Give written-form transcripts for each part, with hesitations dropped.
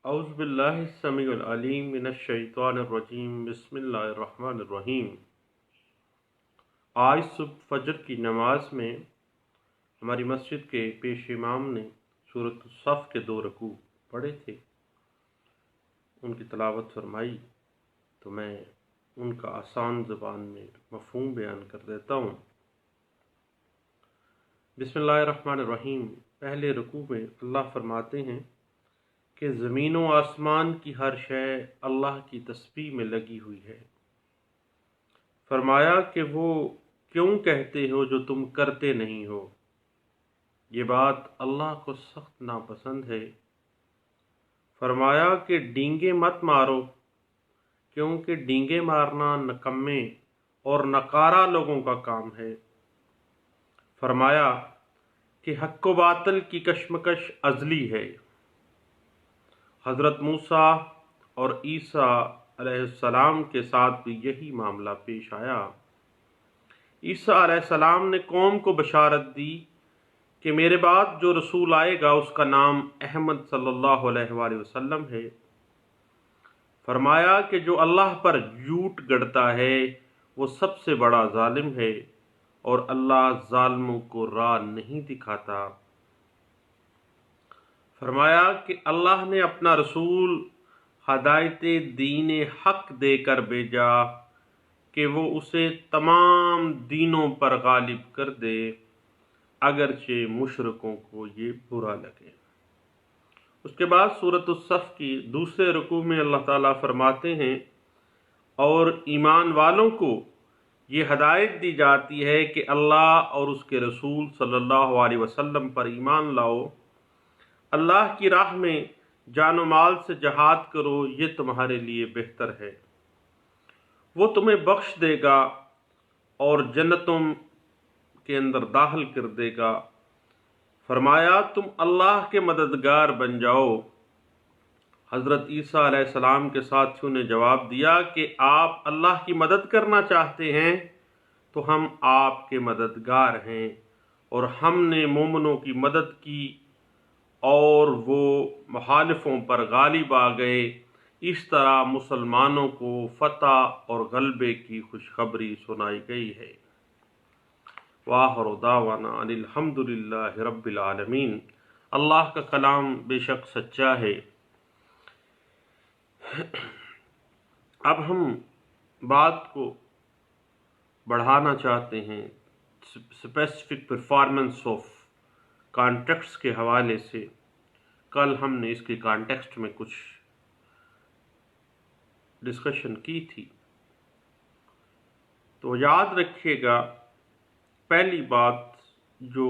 اعوذ باللہ السمیع العلیم من الشیطان الرجیم بسم اللہ الرحمن الرحیم۔ آج صبح فجر کی نماز میں ہماری مسجد کے پیش امام نے سورۃ الصف کے 2 رکوع پڑھے تھے، ان کی تلاوت فرمائی تو میں ان کا آسان زبان میں مفہوم بیان کر دیتا ہوں۔ بسم اللہ الرحمن الرحیم۔ پہلے رکوع میں اللہ فرماتے ہیں کہ زمین و آسمان کی ہر شے اللہ کی تسبیح میں لگی ہوئی ہے۔ فرمایا کہ وہ کیوں کہتے ہو جو تم کرتے نہیں ہو، یہ بات اللہ کو سخت ناپسند ہے۔ فرمایا کہ ڈینگے مت مارو، کیونکہ ڈینگے مارنا نکمے اور نکارہ لوگوں کا کام ہے۔ فرمایا کہ حق و باطل کی کشمکش ازلی ہے۔ حضرت موسیٰ اور عیسیٰ علیہ السلام کے ساتھ بھی یہی معاملہ پیش آیا۔ عیسیٰ علیہ السلام نے قوم کو بشارت دی کہ میرے بعد جو رسول آئے گا اس کا نام احمد صلی اللہ علیہ وآلہ وسلم ہے۔ فرمایا کہ جو اللہ پر جھوٹ گڑتا ہے وہ سب سے بڑا ظالم ہے، اور اللہ ظالموں کو راہ نہیں دکھاتا۔ فرمایا کہ اللہ نے اپنا رسول ہدایت دین حق دے کر بھیجا کہ وہ اسے تمام دینوں پر غالب کر دے، اگرچہ مشرکوں کو یہ برا لگے۔ اس کے بعد سورۃ الصف کی دوسرے رکوع میں اللہ تعالیٰ فرماتے ہیں، اور ایمان والوں کو یہ ہدایت دی جاتی ہے کہ اللہ اور اس کے رسول صلی اللہ علیہ وسلم پر ایمان لاؤ، اللہ کی راہ میں جان و مال سے جہاد کرو، یہ تمہارے لیے بہتر ہے۔ وہ تمہیں بخش دے گا اور جنتوں کے اندر داخل کر دے گا۔ فرمایا تم اللہ کے مددگار بن جاؤ۔ حضرت عیسیٰ علیہ السلام کے ساتھیوں نے جواب دیا کہ آپ اللہ کی مدد کرنا چاہتے ہیں تو ہم آپ کے مددگار ہیں، اور ہم نے مومنوں کی مدد کی اور وہ مخالفوں پر غالب آ گئے۔ اس طرح مسلمانوں کو فتح اور غلبے کی خوشخبری سنائی گئی ہے۔ وآخر دعوانا ان الحمد للہ رب العالمین۔ اللہ کا کلام بے شک سچا ہے۔ اب ہم بات کو بڑھانا چاہتے ہیں اسپیسیفک پرفارمنس آف کانٹیکسٹ کے حوالے سے۔ کل ہم نے اس کے کانٹیکسٹ میں کچھ ڈسکشن کی تھی، تو یاد رکھیے گا پہلی بات جو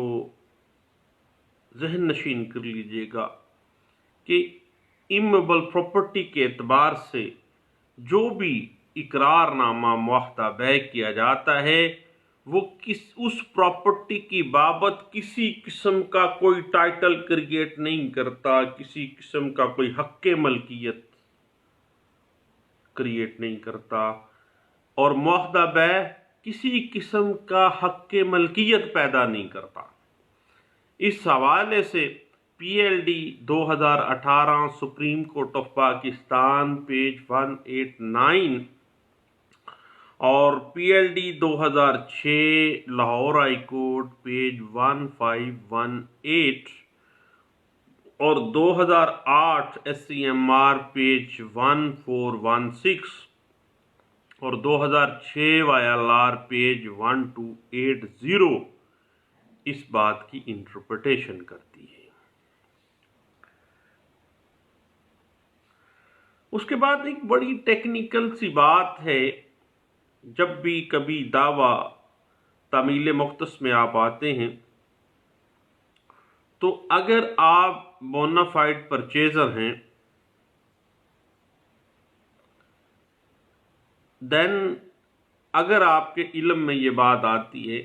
ذہن نشین کر لیجیے گا کہ امویبل پراپرٹی کے اعتبار سے جو بھی اقرار نامہ معاہدہ بیع کیا جاتا ہے وہ اس پراپرٹی کی بابت کسی قسم کا کوئی ٹائٹل کریٹ نہیں کرتا، کسی قسم کا کوئی حق ملکیت کریٹ نہیں کرتا، اور معاہدہ بیع کسی قسم کا حق ملکیت پیدا نہیں کرتا۔ اس حوالے سے P L D 2018 supreme court of Pakistan page 189 اور پی ایل ڈی 2006 لاہور ہائی کورٹ پیج 1518 اور 2008 S C M R page 1416 اور 2006 وائی ایل آر پیج 1280 اس بات کی انٹرپریٹیشن کرتی ہے۔ اس کے بعد ایک بڑی ٹیکنیکل سی بات ہے، جب بھی کبھی دعویٰ تعمیل مختص میں آپ آتے ہیں تو اگر آپ بونافائیڈ پرچیزر ہیں دین اگر آپ کے علم میں یہ بات آتی ہے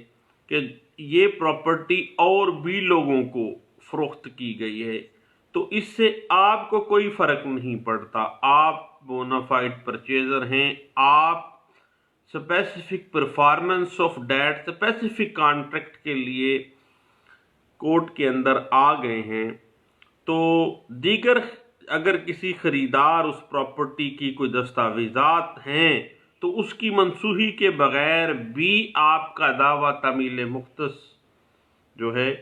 کہ یہ پراپرٹی اور بھی لوگوں کو فروخت کی گئی ہے تو اس سے آپ کو کوئی فرق نہیں پڑتا، آپ بونافائیڈ پرچیزر ہیں، آپ specific performance of that specific contract کے لیے کورٹ کے اندر آ گئے ہیں، تو دیگر اگر کسی خریدار اس پراپرٹی کی کوئی دستاویزات ہیں تو اس کی منسوخی کے بغیر بھی آپ کا دعویٰ تعمیل مختص جو ہے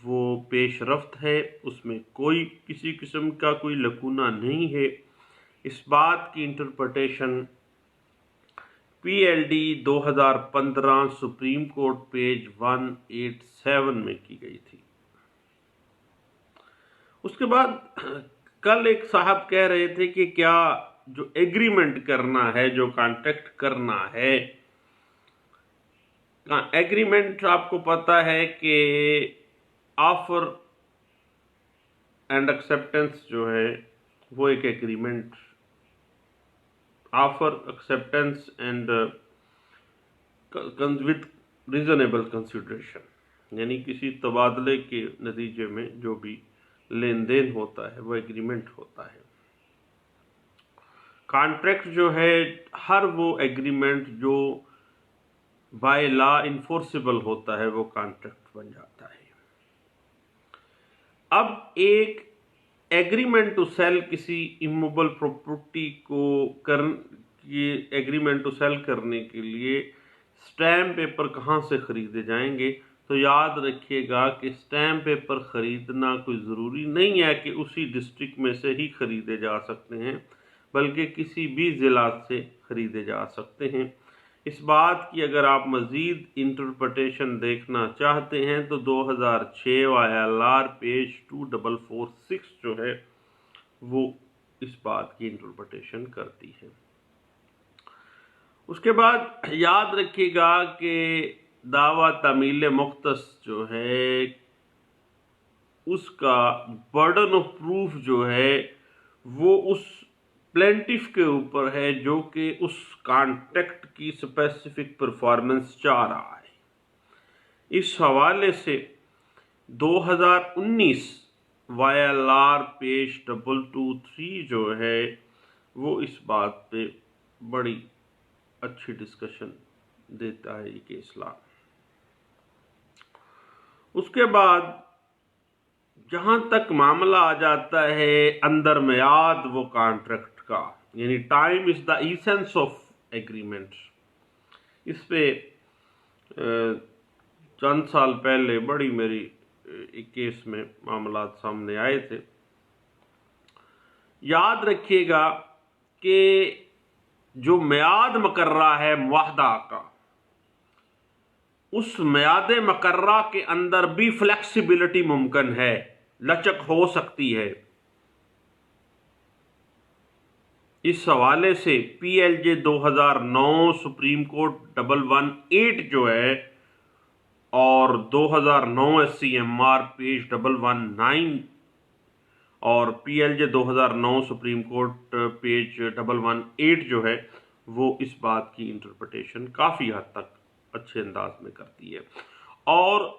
وہ پیش رفت ہے، اس میں کوئی کسی قسم کا کوئی لکونہ نہیں ہے۔ اس بات کی interpretation P L D 2015 supreme court page 187 میں کی گئی تھی۔ اس کے بعد کل ایک صاحب کہہ رہے تھے کہ کیا جو ایگریمنٹ کرنا ہے، جو کانٹریکٹ کرنا ہے، ایگریمنٹ آپ کو پتا ہے کہ آفر اینڈ ایکسیپٹنس جو ہے وہ ایک agreement, offer acceptance and with reasonable consideration, یعنی کسی تبادلے کے نتیجے میں جو بھی لین دین ہوتا ہے وہ ایگریمنٹ ہوتا ہے۔ کانٹریکٹ جو ہے ہر وہ ایگریمنٹ جو بائی لا انفورسیبل ہوتا ہے وہ کانٹریکٹ بن جاتا ہے۔ اب ایک ایگریمنٹ ٹو سیل کسی اموویبل پراپرٹی کو ایگریمنٹ ٹو سیل کرنے کے لیے اسٹیمپ پیپر کہاں سے خریدے جائیں گے؟ تو یاد رکھیے گا کہ اسٹیمپ پیپر خریدنا کوئی ضروری نہیں ہے کہ اسی ڈسٹرکٹ میں سے ہی خریدے جا سکتے ہیں، بلکہ کسی بھی ضلع سے خریدے جا سکتے ہیں۔ اس بات کی اگر آپ مزید انٹرپریٹیشن دیکھنا چاہتے ہیں تو 2006 ILR پیج 2446 جو ہے وہ اس بات کی انٹرپریٹیشن کرتی ہے۔ اس کے بعد یاد رکھیے گا کہ دعویٰ تعمیل مختص جو ہے اس کا برڈن آف پروف جو ہے وہ اس پلینٹف کے اوپر ہے جو کہ اس کانٹریکٹ کی اسپیسیفک پرفارمنس چاہ رہا ہے۔ اس حوالے سے 2019 YLR پیج 223 جو ہے وہ اس بات پہ بڑی اچھی ڈسکشن دیتا ہے یہ کیس لا۔ اس کے بعد جہاں تک معاملہ آ جاتا ہے اندر میعاد وہ کانٹریکٹ کا، یعنی time is the essence of agreement, اس پہ چند سال پہلے بڑی میری ایک کیس میں معاملات سامنے آئے تھے۔ یاد رکھیے گا کہ جو میعاد مقررہ ہے معاہدہ کا، اس میعاد مقررہ کے اندر بھی فلیکسیبلٹی ممکن ہے، لچک ہو سکتی ہے۔ اس حوالے سے PLJ 2009 سپریم کورٹ 118 جو ہے اور 2009 SCMR پیج 119 اور PLJ 2009 سپریم کورٹ پیج 118 جو ہے وہ اس بات کی انٹرپریٹیشن کافی حد تک اچھے انداز میں کرتی ہے۔ اور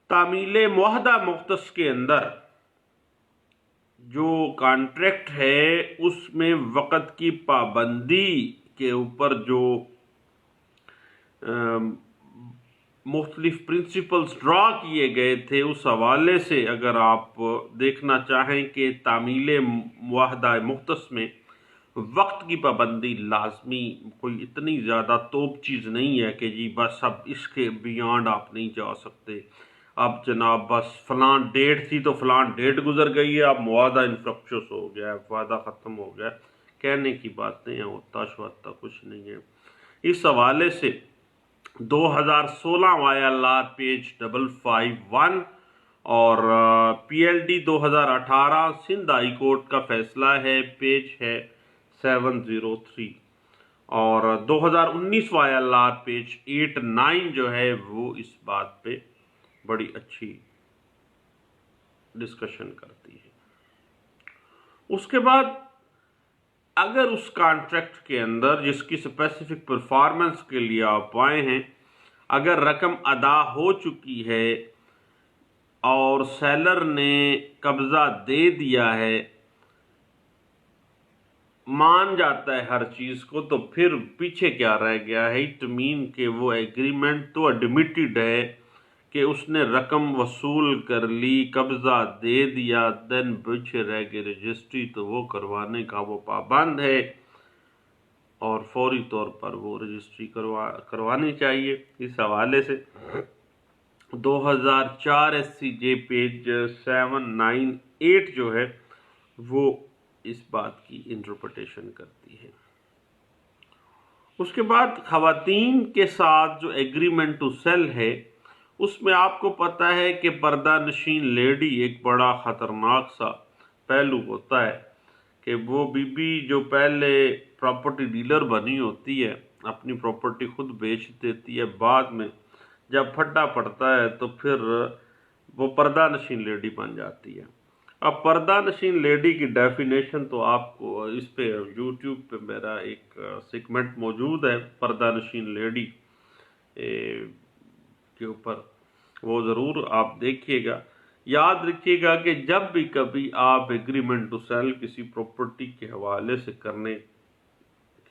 تعمیل معاہدہ مختص کے اندر جو کانٹریکٹ ہے اس میں وقت کی پابندی کے اوپر جو مختلف پرنسپلز ڈرا کیے گئے تھے، اس حوالے سے اگر آپ دیکھنا چاہیں کہ تعمیل معاہدہ مختص میں وقت کی پابندی لازمی کوئی اتنی زیادہ توپ چیز نہیں ہے کہ جی بس اب اس کے بیانڈ آپ نہیں جا سکتے، اب جناب بس فلاں ڈیٹ تھی تو فلاں ڈیٹ گزر گئی ہے، اب معاہدہ انفرکچوس ہو گیا ہے، وعدہ ختم ہو گیا ہے، کہنے کی باتیں ہیں، ہوتا شوتا کچھ نہیں ہے۔ اس حوالے سے 2016 YLR پیج 551 اور PLD 2018 سندھ ہائی کورٹ کا فیصلہ ہے، پیج ہے 703 اور 2019 YLR پیج 89 جو ہے وہ اس بات پہ بڑی اچھی ڈسکشن کرتی ہے۔ اس کے بعد اگر اس کانٹریکٹ کے اندر جس کی اسپیسیفک پرفارمنس کے لیے آپ آئے ہیں اگر رقم ادا ہو چکی ہے اور سیلر نے قبضہ دے دیا ہے، مان جاتا ہے ہر چیز کو، تو پھر پیچھے کیا رہ گیا ہے؟ اٹ مین کہ وہ ایگریمنٹ تو ایڈمیٹڈ ہے کہ اس نے رقم وصول کر لی، قبضہ دے دیا، دن پیچھے رہ گئی رجسٹری، تو وہ کروانے کا وہ پابند ہے اور فوری طور پر وہ رجسٹری کروانی چاہیے۔ اس حوالے سے 2004 SCJ پیج 798 جو ہے وہ اس بات کی انٹرپریٹیشن کرتی ہے۔ اس کے بعد خواتین کے ساتھ جو ایگریمنٹ ٹو سیل ہے، اس میں آپ کو پتہ ہے کہ پردہ نشین لیڈی ایک بڑا خطرناک سا پہلو ہوتا ہے کہ وہ بی جو پہلے پراپرٹی ڈیلر بنی ہوتی ہے، اپنی پراپرٹی خود بیچ دیتی ہے، بعد میں جب پھٹا پڑتا ہے تو پھر وہ پردہ نشین لیڈی بن جاتی ہے۔ اب پردہ نشین لیڈی کی ڈیفینیشن تو آپ کو اس پہ یوٹیوب پہ میرا ایک سیگمنٹ موجود ہے پردہ نشین لیڈی کے اوپر، وہ ضرور آپ دیکھیے گا۔ یاد رکھیے گا کہ جب بھی کبھی آپ ایگریمنٹ ٹو سیل کسی پراپرٹی کے حوالے سے کرنے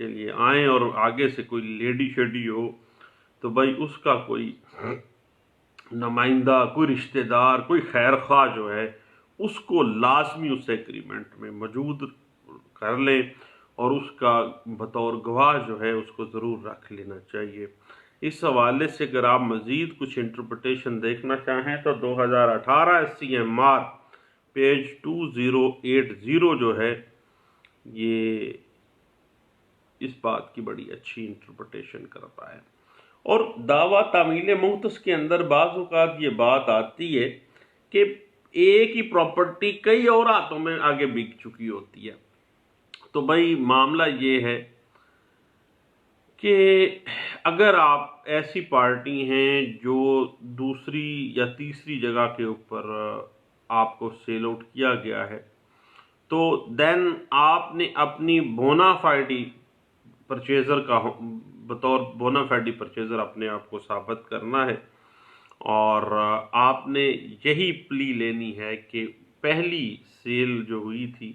کے لیے آئیں اور آگے سے کوئی لیڈی شیڈی ہو، تو بھائی اس کا کوئی نمائندہ، کوئی رشتہ دار، کوئی خیر خواہ جو ہے اس کو لازمی اس ایگریمنٹ میں موجود کر لیں اور اس کا بطور گواہ جو ہے اس کو ضرور رکھ لینا چاہیے۔ اس حوالے سے اگر آپ مزید کچھ انٹرپریٹیشن دیکھنا چاہیں تو 2018 SCMR پیج 2080 جو ہے یہ اس بات کی بڑی اچھی انٹرپریٹیشن کرتا ہے۔ اور دعویٰ تعمیل مختص کے اندر بعض اوقات یہ بات آتی ہے کہ ایک ہی پراپرٹی کئی اور ہاتھوں میں آگے بک چکی ہوتی ہے، تو بھائی معاملہ یہ ہے کہ اگر آپ ایسی پارٹی ہیں جو دوسری یا تیسری جگہ کے اوپر آپ کو سیل آؤٹ کیا گیا ہے، تو دین آپ نے اپنی بونا فائیڈی پرچیزر کا بطور بونا فائیڈی پرچیزر اپنے آپ کو ثابت کرنا ہے، اور آپ نے یہی پلی لینی ہے کہ پہلی سیل جو ہوئی تھی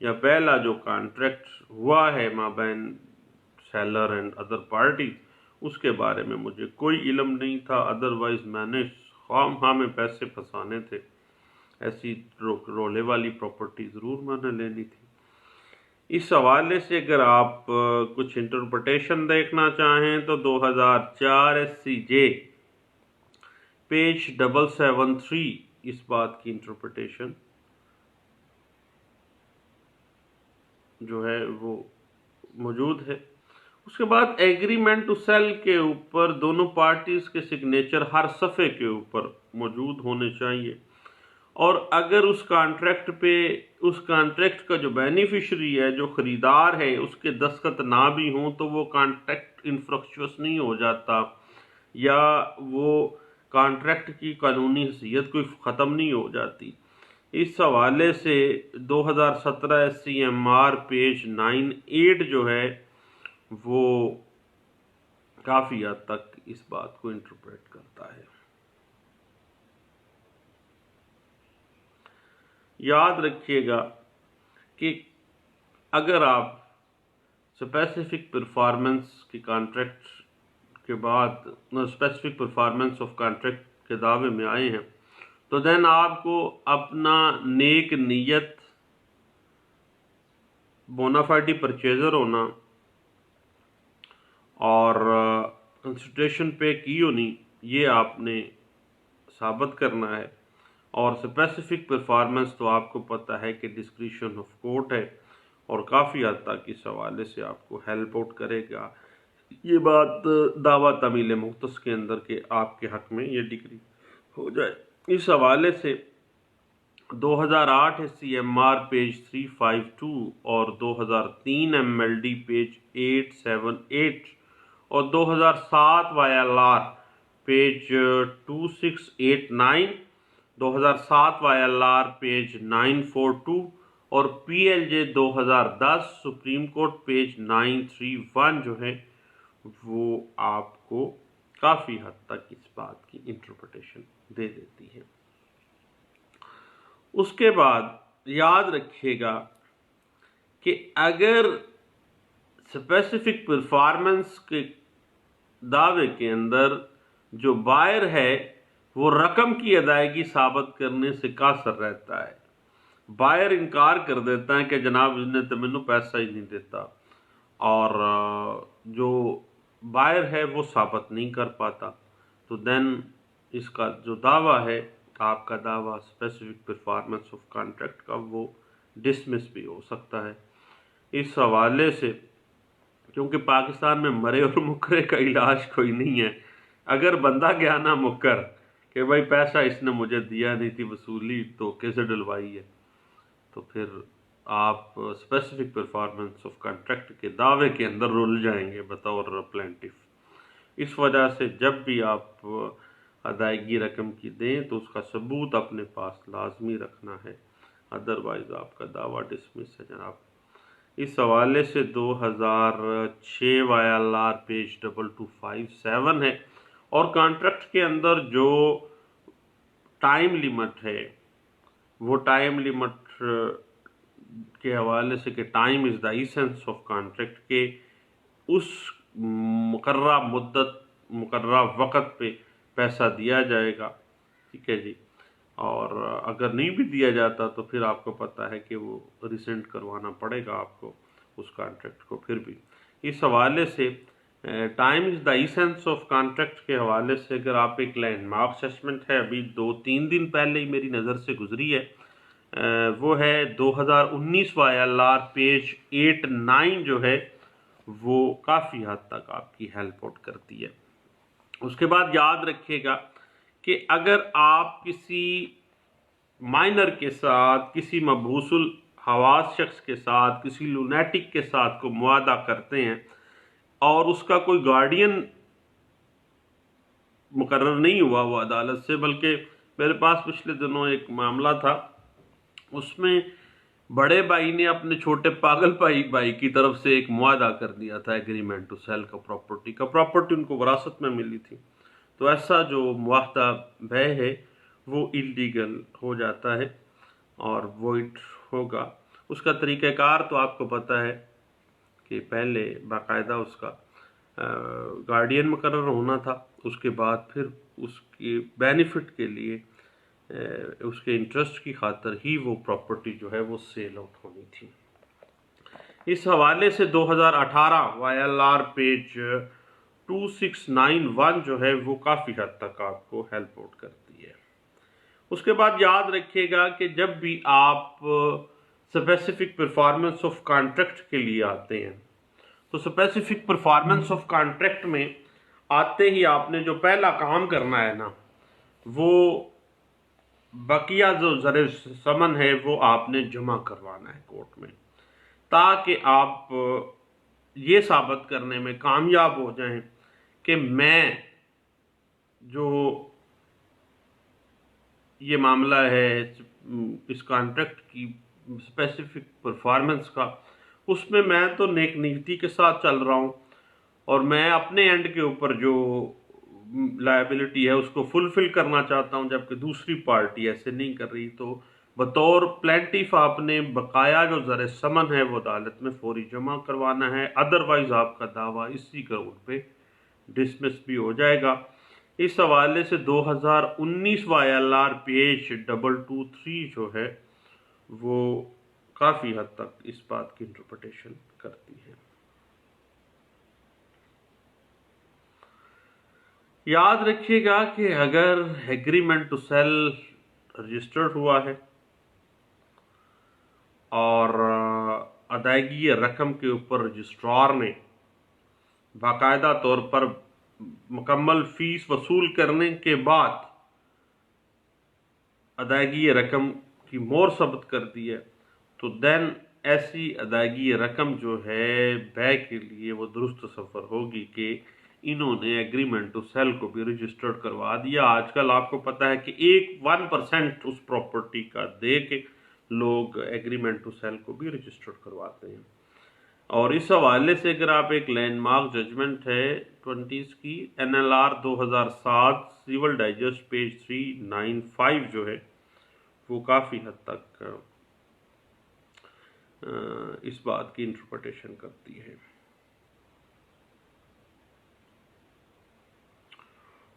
یا پہلا جو کانٹریکٹ ہوا ہے مابین سیلر اینڈ ادر پارٹیز، اس کے بارے میں مجھے کوئی علم نہیں تھا، ادروائز میں نے خواہ میں پیسے پھنسانے تھے، ایسی رولے والی پراپرٹی ضرور میں نے لینی تھی۔ اس حوالے سے اگر آپ کچھ انٹرپریٹیشن دیکھنا چاہیں تو 2004 SCJ پیج 773 اس بات کی انٹرپریٹیشن جو ہے وہ موجود ہے۔ اس کے بعد ایگریمنٹ ٹو سیل کے اوپر دونوں پارٹیز کے سگنیچر ہر صفحے کے اوپر موجود ہونے چاہیے، اور اگر اس کانٹریکٹ کا جو بینیفیشری ہے، جو خریدار ہے، اس کے دستخط نہ بھی ہوں تو وہ کانٹریکٹ انفرکچوس نہیں ہو جاتا، یا وہ کانٹریکٹ کی قانونی حیثیت کوئی ختم نہیں ہو جاتی۔ اس حوالے سے 2017 SCMR پیج 98 جو ہے وہ کافی حد تک اس بات کو انٹرپریٹ کرتا ہے۔ یاد رکھیے گا کہ اگر آپ اسپیسیفک پرفارمنس کی کانٹریکٹ کے بعد اسپیسیفک پرفارمنس آف کانٹریکٹ کے دعوے میں آئے ہیں، تو دین آپ کو اپنا نیک نیت، بونافائیڈی پرچیزر ہونا اور کنسیڈریشن پے کی ہونی، یہ آپ نے ثابت کرنا ہے، اور اسپیسیفک پرفارمنس تو آپ کو پتہ ہے کہ ڈسکریشن آف کورٹ ہے، اور کافی حد تک اس حوالے سے آپ کو ہیلپ آؤٹ کرے گا یہ بات دعویٰ تعمیل مختص کے اندر کہ آپ کے حق میں یہ ڈگری ہو جائے۔ اس حوالے سے 2008 SCMR پیج 352 اور 2003 MLD پیج 878 اور 2007 YLR پیج 2689، 2007 YLR پیج 942 اور PLJ 2010 سپریم کورٹ پیج 931 جو ہے وہ آپ کو کافی حد تک اس بات کی انٹرپریٹیشن دے دیتی ہے۔ اس کے بعد یاد رکھیے گا کہ اگر اسپیسیفک پرفارمنس کے دعوے کے اندر جو بائر ہے وہ رقم کی ادائیگی ثابت کرنے سے قاصر رہتا ہے۔ بائر انکار کر دیتا ہے کہ جناب اس نے تو مینوں پیسہ ہی نہیں دیتا، اور جو بائر ہے وہ ثابت نہیں کر پاتا، تو دین اس کا جو دعویٰ ہے، آپ کا دعویٰ اسپیسیفک پرفارمنس آف کانٹریکٹ کا، وہ ڈسمس بھی ہو سکتا ہے۔ اس حوالے سے کیونکہ پاکستان میں مرے اور مکرے کا علاج کوئی نہیں ہے، اگر بندہ گیا نا مکر کہ بھائی پیسہ اس نے مجھے دیا نہیں تھی، وصولی تو کیسے ڈلوائی ہے، تو پھر آپ اسپیسیفک پرفارمنس آف کانٹریکٹ کے دعوے کے اندر رول جائیں گے بطور پلینٹف۔ اس وجہ سے جب بھی آپ ادائیگی رقم کی دیں تو اس کا ثبوت اپنے پاس لازمی رکھنا ہے، ادروائز آپ کا دعویٰ ڈسمس ہے جناب۔ اس حوالے سے 2006 YLR پیج 2257 ہے، اور کانٹریکٹ کے اندر جو ٹائم لیمٹ ہے، وہ ٹائم لیمٹ کے حوالے سے کہ time is the essence of contract, کے اس مقررہ مدت مقررہ وقت پہ پیسہ دیا جائے گا، ٹھیک ہے جی، اور اگر نہیں بھی دیا جاتا تو پھر آپ کو پتہ ہے کہ وہ ریسینڈ کروانا پڑے گا آپ کو اس کانٹریکٹ کو۔ پھر بھی اس حوالے سے time is the essence of contract کے حوالے سے اگر آپ ایک لینڈ مارک اسیسمنٹ ہے، ابھی 2-3 دن پہلے ہی میری نظر سے گزری ہے، وہ ہے 2019 YLR پیج 8-9 جو ہے وہ کافی حد تک آپ کی ہیلپ آؤٹ کرتی ہے۔ اس کے بعد یاد رکھیے گا کہ اگر آپ کسی مائنر کے ساتھ، کسی مبہوث الحواس شخص کے ساتھ، کسی لونیٹک کے ساتھ کو معاہدہ کرتے ہیں اور اس کا کوئی گارڈین مقرر نہیں ہوا وہ عدالت سے، بلکہ میرے پاس پچھلے دنوں ایک معاملہ تھا، اس میں بڑے بھائی نے اپنے چھوٹے پاگل بھائی کی طرف سے ایک معاہدہ کر دیا تھا، ایگریمنٹ ٹو سیل کا پراپرٹی ان کو وراثت میں ملی تھی، تو ایسا جو معاہدہ بے ہے وہ اللیگل ہو جاتا ہے اور وائڈ ہوگا۔ اس کا طریقہ کار تو آپ کو پتہ ہے کہ پہلے باقاعدہ اس کا گارڈین مقرر ہونا تھا، اس کے بعد پھر اس کے بینیفٹ کے لیے، اس کے انٹرسٹ کی خاطر ہی وہ پراپرٹی جو ہے وہ سیل آؤٹ ہونی تھی۔ اس حوالے سے 2018 YLR پیج 2691 جو ہے وہ کافی حد تک آپ کو ہیلپ آؤٹ کرتی ہے۔ اس کے بعد یاد رکھیے گا کہ جب بھی آپ اسپیسیفک پرفارمنس آف کانٹریکٹ کے لیے آتے ہیں تو اسپیسیفک پرفارمنس آف کانٹریکٹ میں آتے ہی آپ نے جو پہلا کام کرنا ہے نا، وہ بقیہ جو زر ثمن ہے وہ آپ نے جمع کروانا ہے کورٹ میں، تاکہ آپ یہ ثابت کرنے میں کامیاب ہو جائیں کہ میں جو یہ معاملہ ہے اس کانٹریکٹ کی اسپیسیفک پرفارمنس کا، اس میں تو نیک نیتی کے ساتھ چل رہا ہوں، اور میں اپنے اینڈ کے اوپر جو لائبلٹی ہے اس کو فلفل کرنا چاہتا ہوں، جبکہ دوسری پارٹی ایسے نہیں کر رہی، تو بطور پلینٹیف آپ نے بقایا جو زر ثمن ہے وہ عدالت میں فوری جمع کروانا ہے، ادروائز آپ کا دعویٰ اسی گراؤنڈ پہ ڈسمس بھی ہو جائے گا۔ اس حوالے سے 2019 YLR پیج 223 جو ہے وہ کافی حد تک اس بات کی انٹرپریٹیشن کرتی ہے۔ یاد رکھیے گا کہ اگر ایگریمنٹ ٹو سیل رجسٹرڈ ہوا ہے اور ادائیگی رقم کے اوپر رجسٹرار نے باقاعدہ طور پر مکمل فیس وصول کرنے کے بعد ادائیگی رقم کی مہر ثبت کر دی ہے، تو دین ایسی ادائیگی رقم جو ہے بے کے لیے وہ درست تصور ہوگی کہ انہوں نے ایگریمنٹ ٹو سیل کو بھی رجسٹرڈ کروا دیا۔ آج کل آپ کو پتہ ہے کہ 1% اس پراپرٹی کا دے کے لوگ ایگریمنٹ ٹو سیل کو بھی رجسٹرڈ کرواتے ہیں۔ اور اس حوالے سے اگر آپ ایک لینڈ مارک ججمنٹ ہے 20 کی NLR 2007 سیول ڈائجسٹ پیج 395 جو ہے وہ کافی حد تک اس بات کی انٹرپریٹیشن کرتی ہے۔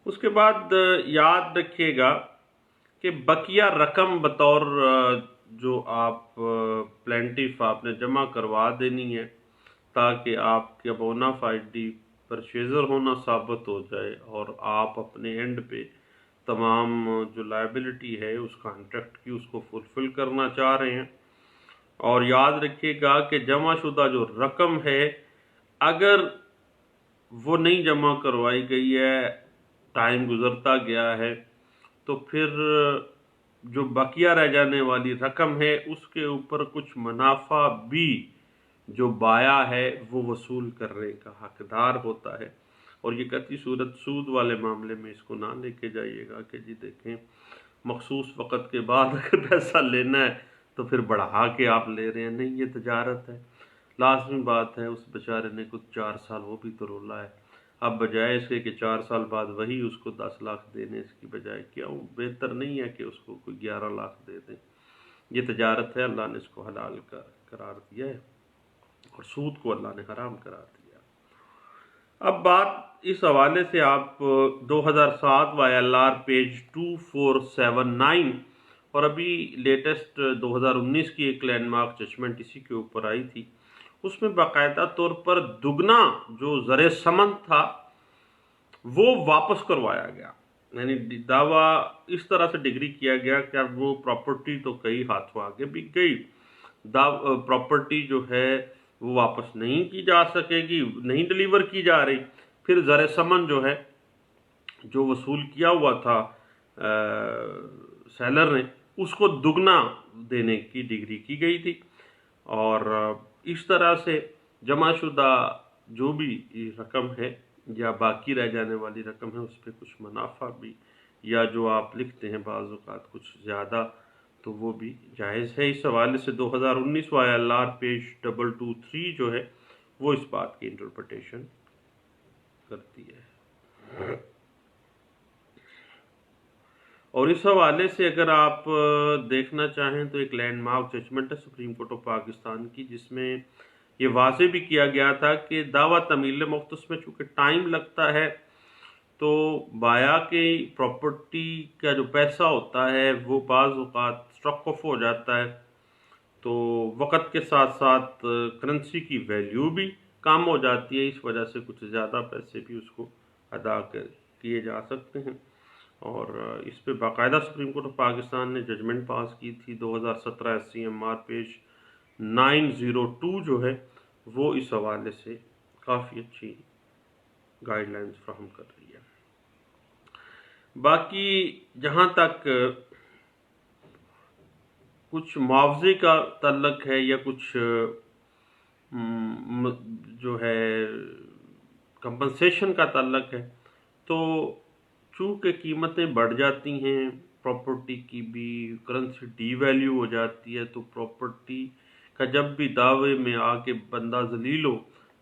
اس کے بعد یاد رکھیے گا کہ بقیہ رقم بطور جو آپ پلینٹیف آپ نے جمع کروا دینی ہے تاکہ آپ کے بونا فائڈی پرچیزر ہونا ثابت ہو جائے اور آپ اپنے اینڈ پہ تمام جو لائبلٹی ہے اس کانٹریکٹ کی اس کو فلفل کرنا چاہ رہے ہیں۔ اور یاد رکھیے گا کہ جمع شدہ جو رقم ہے اگر وہ نہیں جمع کروائی گئی ہے، ٹائم گزرتا گیا ہے، تو پھر جو بقیہ رہ جانے والی رقم ہے اس کے اوپر کچھ منافع بھی جو بایا ہے وہ وصول کرنے کا حقدار ہوتا ہے۔ اور یہ قطعی صورت سود والے معاملے میں اس کو نہ لے کے جائیے گا کہ جی دیکھیں مخصوص وقت کے بعد اگر پیسہ لینا ہے تو پھر بڑھا کے آپ لے رہے ہیں، نہیں، یہ تجارت ہے۔ لازمی بات ہے اس بیچارے نے کچھ 4 سال وہ بھی تو رولا ہے، اب بجائے اس کے کہ 4 سال بعد وہی اس کو 10 لاکھ دینے اس کی بجائے کیوں بہتر نہیں ہے کہ اس کو کوئی 11 لاکھ دے دیں۔ یہ تجارت ہے، اللہ نے اس کو حلال قرار دیا ہے اور سود کو اللہ نے حرام قرار دیا۔ اب بات اس حوالے سے آپ 2007 YLR پیج 2479 اور ابھی لیٹسٹ 2019 کی ایک لینڈ مارک ججمنٹ اسی کے اوپر آئی تھی، اس میں باقاعدہ طور پر دگنا جو زر ثمن تھا وہ واپس کروایا گیا، یعنی دعویٰ اس طرح سے ڈگری کیا گیا کہ اب وہ پراپرٹی تو کئی ہاتھوں آگے بک گئی، پراپرٹی جو ہے وہ واپس نہیں کی جا سکے گی، نہیں ڈیلیور کی جا رہی، پھر زر ثمن جو ہے جو وصول کیا ہوا تھا سیلر نے اس کو دگنا دینے کی ڈگری کی گئی تھی، اور اس طرح سے جمع شدہ جو بھی رقم ہے یا باقی رہ جانے والی رقم ہے اس پہ کچھ منافع بھی یا جو آپ لکھتے ہیں بعض اوقات کچھ زیادہ تو وہ بھی جائز ہے۔ اس حوالے سے 2019 YLR پیج 223 جو ہے وہ اس بات کی انٹرپریٹیشن کرتی ہے۔ اور اس حوالے سے اگر آپ دیکھنا چاہیں تو ایک لینڈ مارک ججمنٹ ہے سپریم کورٹ آف پاکستان کی، جس میں یہ واضح بھی کیا گیا تھا کہ دعویٰ تمیل مختص میں چونکہ ٹائم لگتا ہے تو بایا کی پراپرٹی کا جو پیسہ ہوتا ہے وہ بعض اوقات اسٹرک آف ہو جاتا ہے، تو وقت کے ساتھ ساتھ کرنسی کی ویلیو بھی کم ہو جاتی ہے، اس وجہ سے کچھ زیادہ پیسے بھی اس کو ادا کیے جا سکتے ہیں، اور اس پہ باقاعدہ سپریم کورٹ آف پاکستان نے ججمنٹ پاس کی تھی 2017 SCMR پیج 902 جو ہے وہ اس حوالے سے کافی اچھی گائیڈ لائنز فراہم کر رہی ہے۔ باقی جہاں تک کچھ معاوضے کا تعلق ہے یا کچھ جو ہے کمپنسیشن کا تعلق ہے، تو چونکہ قیمتیں بڑھ جاتی ہیں پراپرٹی کی بھی، کرنسی ڈی ویلیو ہو جاتی ہے، تو پراپرٹی کا جب بھی دعوے میں آ کے بندہ ذلیل ہو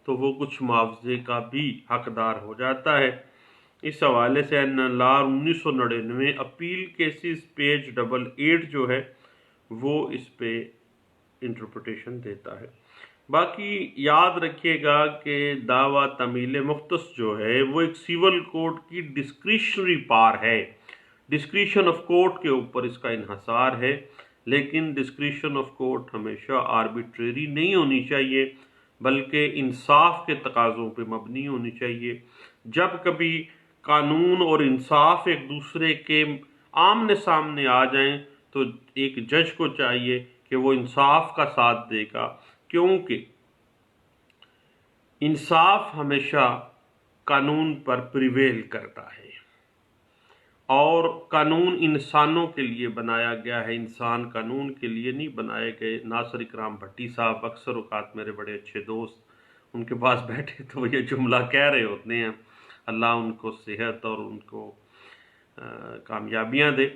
تو وہ کچھ معاوضے کا بھی حقدار ہو جاتا ہے۔ اس حوالے سے NLR 1999 اپیل کیسز پیج 88 جو ہے وہ اس پہ انٹرپریٹیشن دیتا ہے۔ باقی یاد رکھیے گا کہ دعویٰ تمیل مختص جو ہے وہ ایک سیول کورٹ کی ڈسکریشنری پار ہے، ڈسکریشن آف کورٹ کے اوپر اس کا انحصار ہے، لیکن ڈسکریشن آف کورٹ ہمیشہ آربیٹریری نہیں ہونی چاہیے بلکہ انصاف کے تقاضوں پہ مبنی ہونی چاہیے۔ جب کبھی قانون اور انصاف ایک دوسرے کے آمنے سامنے آ جائیں تو ایک جج کو چاہیے کہ وہ انصاف کا ساتھ دے گا، کیونکہ انصاف ہمیشہ قانون پر پریویل کرتا ہے، اور قانون انسانوں کے لیے بنایا گیا ہے، انسان قانون کے لیے نہیں بنائے گئے۔ ناصر اکرام بھٹی صاحب اکثر اوقات میرے بڑے اچھے دوست ان کے پاس بیٹھے تو وہ یہ جملہ کہہ رہے ہوتے ہیں، اللہ ان کو صحت اور ان کو کامیابیاں دے۔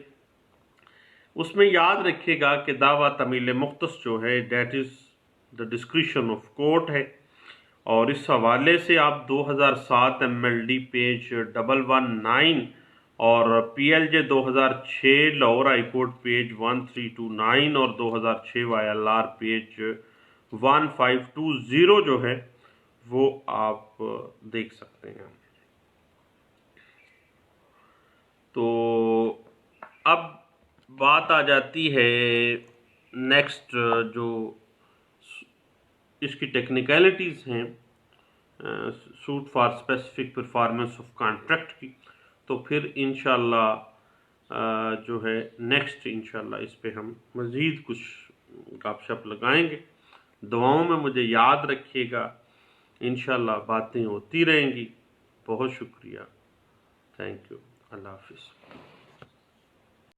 اس میں یاد رکھیے گا کہ دعویٰ تمیل مختص جو ہے that is the discretion of court ہے، اور اس حوالے سے آپ 2007 MLD پیج 119 اور PLJ 2006 Lahore high court page 1329 اور 2006 YLR پیج 1520 جو ہے وہ آپ دیکھ سکتے ہیں۔ تو اب بات آ جاتی ہے نیکسٹ جو اس کی ٹیکنیکلٹیز ہیں suit for specific performance of contract کی، تو پھر انشاءاللہ جو ہے نیکسٹ انشاءاللہ اس پہ ہم مزید کچھ گپ شپ لگائیں گے۔ دعاؤں میں مجھے یاد رکھیے گا، انشاءاللہ باتیں ہوتی رہیں گی۔ بہت شکریہ، تھینک یو، اللہ حافظ۔